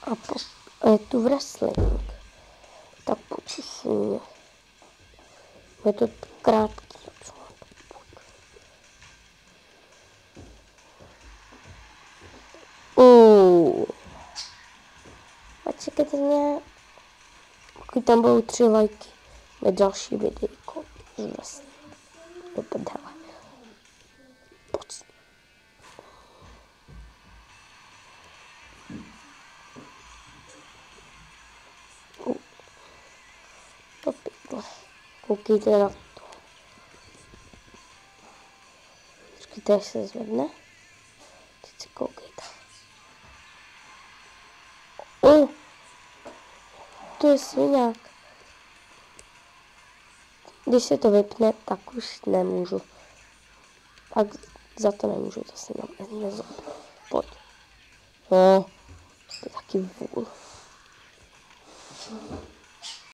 A je tu wrestling. Tak počuši mě. Je to krátký. A čekajte mě. Pokud tam budou 3 lajky. Na další videjko. Vlastně. Do prdele. Pojď. To pěkně. Koukejte na to. Počkejte, až se zvedne. Teď se koukejte. To je sviňák. Když se to vypne, tak už nemůžu. Pak za to nemůžu, to si nezapnu. Pojď. No, to je taky vůl.